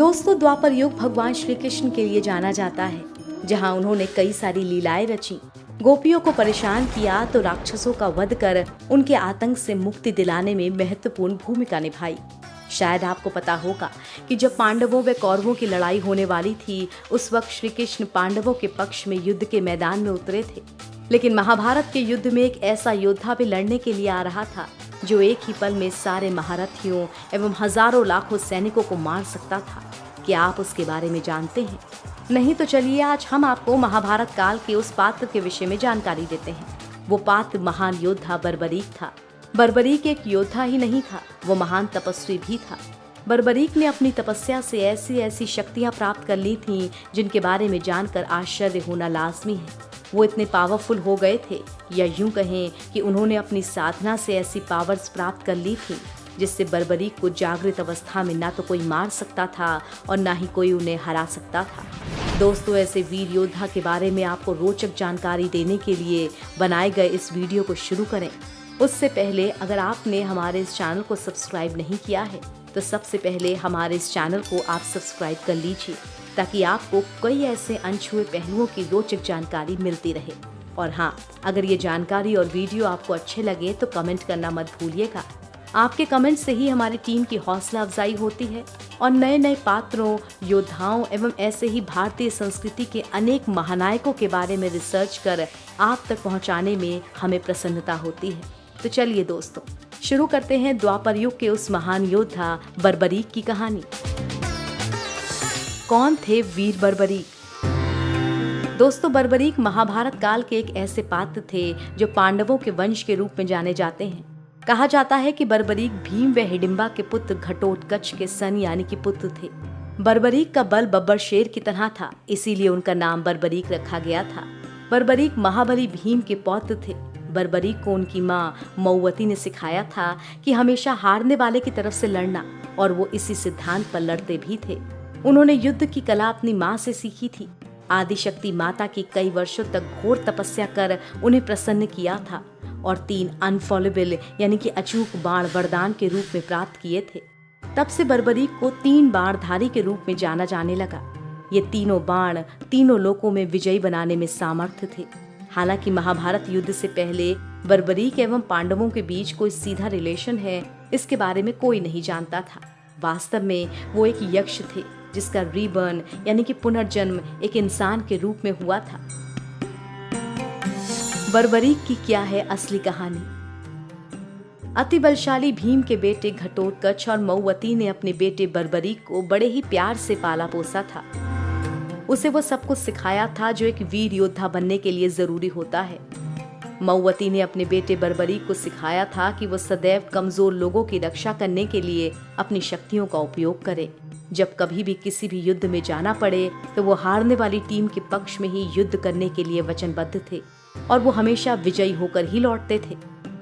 दोस्तों, द्वापर युग भगवान श्री कृष्ण के लिए जाना जाता है, जहां उन्होंने कई सारी लीलाएं रची, गोपियों को परेशान किया तो राक्षसों का वध कर उनके आतंक से मुक्ति दिलाने में महत्वपूर्ण भूमिका निभाई। शायद आपको पता होगा कि जब पांडवों व कौरवों की लड़ाई होने वाली थी, उस वक्त श्री कृष्ण पांडवों के पक्ष में युद्ध के मैदान में उतरे थे। लेकिन महाभारत के युद्ध में एक ऐसा योद्धा भी लड़ने के लिए आ रहा था जो एक ही पल में सारे महारथियों एवं हजारों लाखों सैनिकों को मार सकता था। क्या आप उसके बारे में जानते हैं? नहीं तो चलिए आज हम आपको महाभारत काल के उस पात्र के विषय में जानकारी देते हैं। वो पात्र महान योद्धा बर्बरीक था। बर्बरीक एक योद्धा ही नहीं था, वो महान तपस्वी भी था। बर्बरीक ने अपनी तपस्या से ऐसी ऐसी शक्तियां प्राप्त कर ली थीं जिनके बारे में जानकर आश्चर्य होना लाजमी है। वो इतने पावरफुल हो गए थे, या यूं कहें कि उन्होंने अपनी साधना से ऐसी पावर्स प्राप्त कर ली थी जिससे बर्बरीक को जागृत अवस्था में ना तो कोई मार सकता था और ना ही कोई उन्हें हरा सकता था। दोस्तों, ऐसे वीर योद्धा के बारे में आपको रोचक जानकारी देने के लिए बनाए गए इस वीडियो को शुरू करें। उससे पहले अगर आपने हमारे इस चैनल को सब्सक्राइब नहीं किया है तो सबसे पहले हमारे इस चैनल को आप सब्सक्राइब कर लीजिए, ताकि आपको कई ऐसे अनछुए पहलुओं की रोचक जानकारी मिलती रहे। और हाँ, अगर ये जानकारी और वीडियो आपको अच्छे लगे तो कमेंट करना मत भूलिएगा। आपके कमेंट से ही हमारी टीम की हौसला अफजाई होती है और नए नए पात्रों, योद्धाओं एवं ऐसे ही भारतीय संस्कृति के अनेक महानायकों के बारे में रिसर्च कर आप तक पहुंचाने में हमें प्रसन्नता होती है। तो चलिए दोस्तों, शुरू करते हैं द्वापर युग के उस महान योद्धा बर्बरीक की कहानी। कौन थे वीर बर्बरीक? दोस्तों, बर्बरीक महाभारत काल के एक ऐसे पात्र थे जो पांडवों के वंश के रूप में जाने जाते हैं। कहा जाता है कि बर्बरीक भीम व हिडिंबा के पुत्र घटोत्कच के सन यानी कि पुत्र थे। बर्बरीक का बल बब्बर शेर की तरह था, इसीलिए उनका नाम बर्बरीक रखा गया था। बर्बरीक महाबली भीम के पौत्र थे। बर्बरीक को उनकी माँ मऊवती ने सिखाया था कि हमेशा हारने वाले की तरफ से लड़ना, और वो इसी सिद्धांत पर लड़ते भी थे। उन्होंने युद्ध की कला अपनी माँ से सीखी थी। आदिशक्ति माता की कई वर्षों तक घोर तपस्या कर उन्हें प्रसन्न किया था और 3 अनफॉलेबल यानी कि अचूक बाण वरदान के रूप में प्राप्त किए थे। तब से बर्बरीक को 3 बाणधारी के रूप में जाना जाने लगा। ये तीनों बाण तीनों लोकों में विजयी बनाने में सामर्थ्य थे। हालांकि महाभारत युद्ध से पहले बर्बरीक एवं पांडवों के बीच कोई सीधा रिलेशन है, इसके बारे में कोई नहीं जानता था। वास्तव में वो एक यक्ष थे जिसका रीबर्न यानी कि पुनर्जन्म एक इंसान के रूप में हुआ था। बर्बरीक की क्या है असली कहानी? अति बलशाली भीम के बेटे घटोत्कच और मऊवती ने अपने बेटे बर्बरीक को बड़े ही प्यार से पाला पोसा था। उसे वो सब कुछ सिखाया था जो एक वीर योद्धा बनने के लिए जरूरी होता है। मऊवती ने अपने बेटे बर्बरीक को सिखाया था कि वो सदैव कमजोर लोगों की रक्षा करने के लिए अपनी शक्तियों का उपयोग करे। जब कभी भी किसी भी युद्ध में जाना पड़े तो वो हारने वाली टीम के पक्ष में ही युद्ध करने के लिए वचनबद्ध थे और वो हमेशा विजयी होकर ही लौटते थे।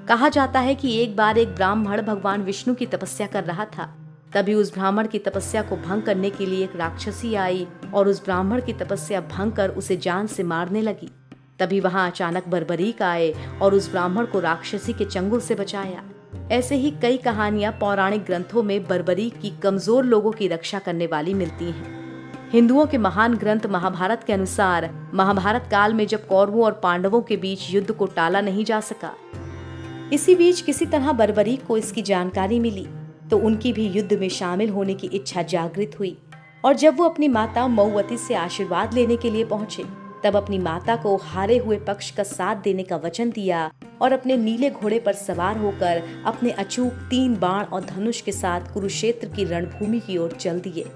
कहा जाता है कि एक बार एक ब्राह्मण भगवान विष्णु की तपस्या कर रहा था। तभी उस ब्राह्मण की तपस्या को भंग करने के लिए एक राक्षसी आई और उस ब्राह्मण की तपस्या भंग कर उसे जान से मारने लगी। तभी वहां अचानक बर्बरीक आए और उस ब्राह्मण को राक्षसी के चंगुल से बचाया। ऐसे ही कई कहानियां पौराणिक ग्रंथों में बर्बरीक की कमजोर लोगों की रक्षा करने वाली मिलती हैं। हिंदुओं के महान ग्रंथ महाभारत के अनुसार महाभारत काल में जब कौरवों और पांडवों के बीच युद्ध को टाला नहीं जा सका, इसी बीच किसी तरह बर्बरीक को इसकी जानकारी मिली तो उनकी भी युद्ध में शामिल होने की इच्छा जागृत हुई। और जब वो अपनी माता मऊवती से आशीर्वाद लेने के लिए पहुंचे, तब अपनी माता को हारे हुए पक्ष का साथ देने का वचन दिया और अपने नीले घोड़े पर सवार होकर अपने अचूक 3 बाण और धनुष के साथ कुरुक्षेत्र की रणभूमि की ओर चल दिए।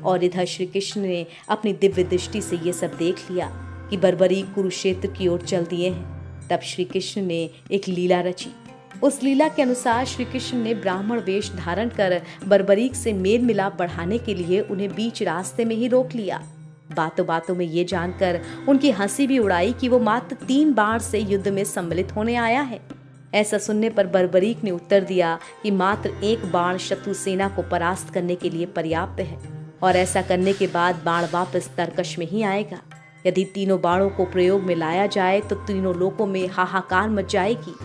और इधर श्री कृष्ण ने अपनी दिव्य दृष्टि से ये सब देख लिया कि बर्बरीक कुरुक्षेत्र की ओर चल दिए हैं। तब श्री कृष्ण ने एक लीला रची। उस लीला के अनुसार श्री कृष्ण ने ब्राह्मण वेश धारण कर बर्बरीक से मेल मिलाप बढ़ाने के लिए उन्हें बीच रास्ते में ही रोक लिया। बातों बातों में ये जानकर उनकी हंसी भी उड़ाई कि वो मात्र 3 बाण से युद्ध में सम्मिलित होने आया है। ऐसा सुनने पर बर्बरीक ने उत्तर दिया कि मात्र 1 बाण शत्रु सेना को परास्त करने के लिए पर्याप्त है और ऐसा करने के बाद बाण वापस तरकश में ही आएगा। यदि तीनों बाणों को प्रयोग में लाया जाए तो तीनों लोकों में हाहाकार मच जाएगी।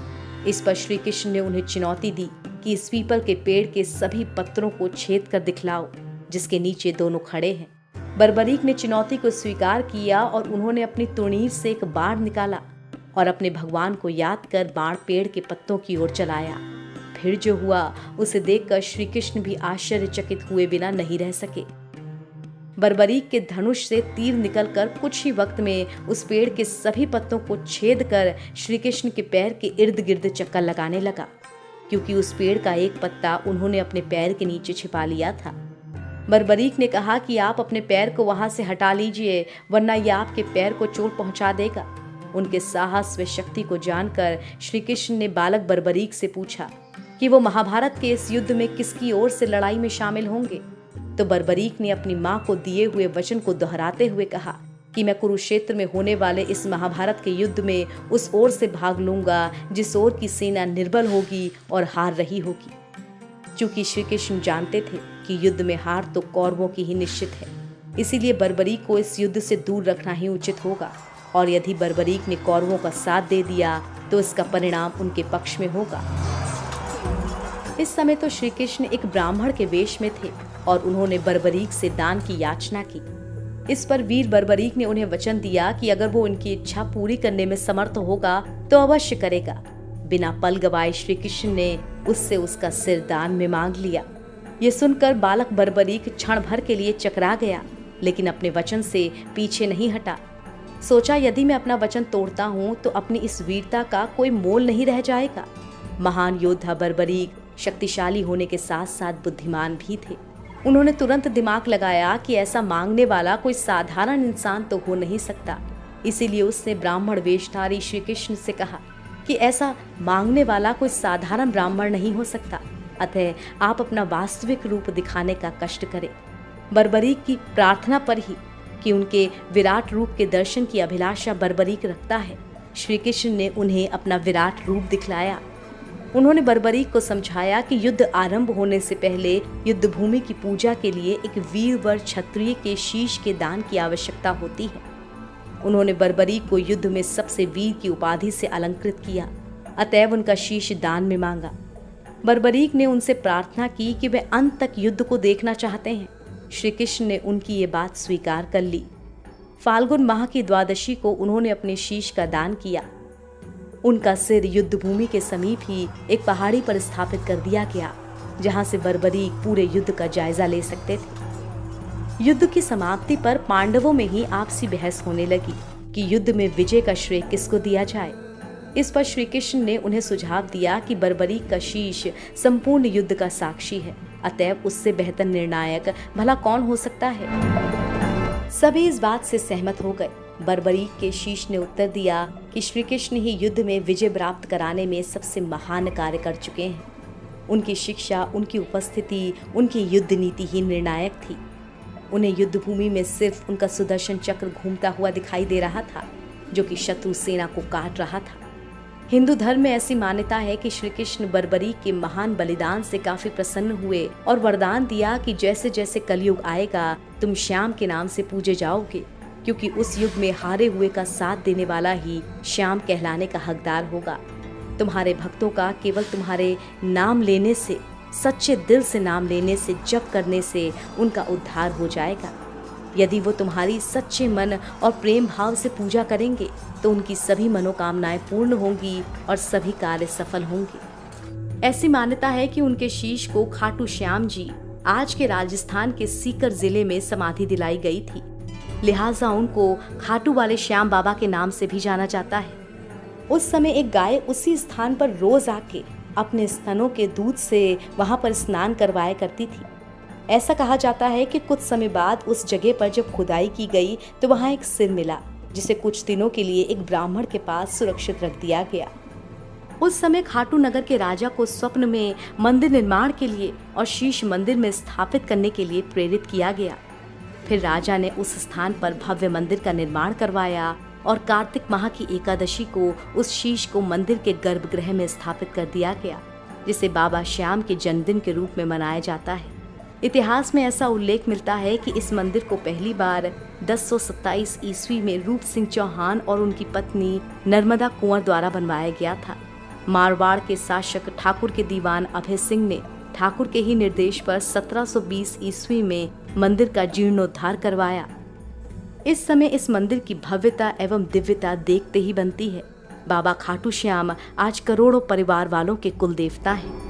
इस पर श्री कृष्ण ने उन्हें चुनौती दी कि इस पीपल के पेड़ के सभी पत्रों को छेद कर दिखलाओ। जिसके नीचे दोनों खड़े हैं। बर्बरीक ने चुनौती को स्वीकार किया और उन्होंने अपनी तुणीर से एक बाण निकाला और अपने भगवान को याद कर बाण पेड़ के पत्तों की ओर चलाया। फिर जो हुआ उसे देखकर श्री कृष्ण भी आश्चर्यचकित हुए बिना नहीं रह सके। बर्बरीक के धनुष से तीर निकलकर कुछ ही वक्त में उस पेड़ के सभी पत्तों को छेद कर श्री कृष्ण के पैर के इर्द गिर्द चक्कर लगाने लगा, क्योंकि उस पेड़ का एक पत्ता उन्होंने अपने पैर के नीचे छिपा लिया था। बर्बरीक ने कहा कि आप अपने पैर को वहां से हटा लीजिए, वरना यह आपके पैर को चोट पहुंचा देगा। उनके साहस व शक्ति को जानकर श्री कृष्ण ने बालक बर्बरीक से पूछा कि वो महाभारत के इस युद्ध में किसकी ओर से लड़ाई में शामिल होंगे। तो बर्बरीक ने अपनी मां को दिए हुए वचन को दोहराते हुए कहा कि मैं कुरुक्षेत्र में होने वाले इस महाभारत के युद्ध में उस ओर से भाग लूंगा जिस ओर की सेना निर्बल होगी और हार रही होगी। चूंकि श्री कृष्ण जानते थे कि युद्ध में हार तो कौरवों की ही निश्चित है, इसीलिए बर्बरीक को इस युद्ध से दूर रखना ही उचित होगा, और यदि बर्बरीक ने कौरवों का साथ दे दिया तो इसका परिणाम उनके पक्ष में होगा। इस समय तो श्री कृष्ण एक ब्राह्मण के वेश में थे और उन्होंने बर्बरीक से दान की याचना की। इस पर वीर बर्बरीक ने उन्हें वचन दिया कि अगर वो उनकी इच्छा पूरी करने में समर्थ होगा तो अवश्य करेगा। बिना पल गवाए श्री कृष्ण ने उससे उसका सिर दान में मांग लिया। ये सुनकर बालक बर्बरीक क्षण भर के लिए चकरा गया, लेकिन अपने वचन से पीछे नहीं हटा। सोचा, यदि मैं अपना वचन तोड़ता हूँ तो अपनी इस वीरता का कोई मोल नहीं रह जाएगा। महान योद्धा बर्बरीक शक्तिशाली होने के साथ साथ बुद्धिमान भी थे। उन्होंने तुरंत दिमाग लगाया कि ऐसा मांगने वाला कोई साधारण इंसान तो हो नहीं सकता। इसीलिए उसने ब्राह्मण वेशधारी श्री कृष्ण से कहा कि ऐसा मांगने वाला कोई साधारण ब्राह्मण नहीं हो सकता, अतः आप अपना वास्तविक रूप दिखाने का कष्ट करें। बर्बरीक की प्रार्थना पर ही कि उनके विराट रूप के दर्शन की अभिलाषा बर्बरीक रखता है, श्री कृष्ण ने उन्हें अपना विराट रूप दिखलाया। उन्होंने बर्बरीक को समझाया कि युद्ध आरंभ होने से पहले युद्ध भूमि की पूजा के लिए एक वीरवर क्षत्रिय के शीश के दान की आवश्यकता होती है। उन्होंने बर्बरीक को युद्ध में सबसे वीर की उपाधि से अलंकृत किया, अतएव उनका शीश दान में मांगा। बर्बरीक ने उनसे प्रार्थना की कि वे अंत तक युद्ध को देखना चाहते हैं। श्री कृष्ण ने उनकी ये बात स्वीकार कर ली। फाल्गुन माह की द्वादशी को उन्होंने अपने शीश का दान किया। उनका सिर युद्ध भूमि के समीप ही एक पहाड़ी पर स्थापित कर दिया गया, जहां से बर्बरीक पूरे युद्ध का जायजा ले सकते थे। युद्ध की समाप्ति पर पांडवों में ही आपसी बहस होने लगी कि युद्ध में विजय का श्रेय किसको दिया जाए। इस पर श्री कृष्ण ने उन्हें सुझाव दिया कि बर्बरीक का शीश संपूर्ण युद्ध का साक्षी है, अतएव उससे बेहतर निर्णायक भला कौन हो सकता है। सभी इस बात से सहमत हो गए। बर्बरीक के शीश ने उत्तर दिया कि श्री कृष्ण ही युद्ध में विजय प्राप्त कराने में सबसे महान कार्य कर चुके हैं। उनकी शिक्षा, उनकी उपस्थिति, उनकी युद्ध नीति ही निर्णायक थी। उन्हें युद्ध भूमि में सिर्फ उनका सुदर्शन चक्र घूमता हुआ दिखाई दे रहा था, जो कि शत्रु सेना को काट रहा था। हिंदू धर्म में ऐसी मान्यता है कि श्री कृष्ण बर्बरीक के महान बलिदान से काफी प्रसन्न हुए और वरदान दिया कि जैसे जैसे कलयुग आएगा तुम श्याम के नाम से पूजे जाओगे, क्योंकि उस युग में हारे हुए का साथ देने वाला ही श्याम कहलाने का हकदार होगा। तुम्हारे भक्तों का केवल तुम्हारे नाम लेने से, सच्चे दिल से नाम लेने से, जप करने से उनका उद्धार हो जाएगा। यदि वो तुम्हारी सच्चे मन और प्रेम भाव से पूजा करेंगे तो उनकी सभी मनोकामनाएं पूर्ण होंगी और सभी कार्य सफल होंगे। ऐसी मान्यता है कि उनके शीश को खाटू श्याम जी, आज के राजस्थान के सीकर जिले में समाधि दिलाई गई थी, लिहाजा उनको खाटू वाले श्याम बाबा के नाम से भी जाना जाता है। उस समय एक गाय उसी स्थान पर रोज आके अपने स्तनों के दूध से वहां पर स्नान करवाया करती थी। ऐसा कहा जाता है कि कुछ समय बाद उस जगह पर जब खुदाई की गई तो वहां एक सिर मिला, जिसे कुछ दिनों के लिए एक ब्राह्मण के पास सुरक्षित रख दिया गया। उस समय खाटू नगर के राजा को स्वप्न में मंदिर निर्माण के लिए और शीश मंदिर में स्थापित करने के लिए प्रेरित किया गया। फिर राजा ने उस स्थान पर भव्य मंदिर का निर्माण करवाया और कार्तिक माह की एकादशी को उस शीश को मंदिर के गर्भगृह में स्थापित कर दिया गया, जिसे बाबा श्याम के जन्मदिन के रूप में मनाया जाता है। इतिहास में ऐसा उल्लेख मिलता है कि इस मंदिर को पहली बार 1027 ईस्वी में रूप सिंह चौहान और उनकी पत्नी नर्मदा कुंवर द्वारा बनवाया गया था। मारवाड़ के शासक ठाकुर के दीवान अभय सिंह ने ठाकुर के ही निर्देश पर 1720 ईस्वी में मंदिर का जीर्णोद्धार करवाया। इस समय इस मंदिर की भव्यता एवं दिव्यता देखते ही बनती है। बाबा खाटू श्याम आज करोड़ों परिवार वालों के कुल देवता हैं।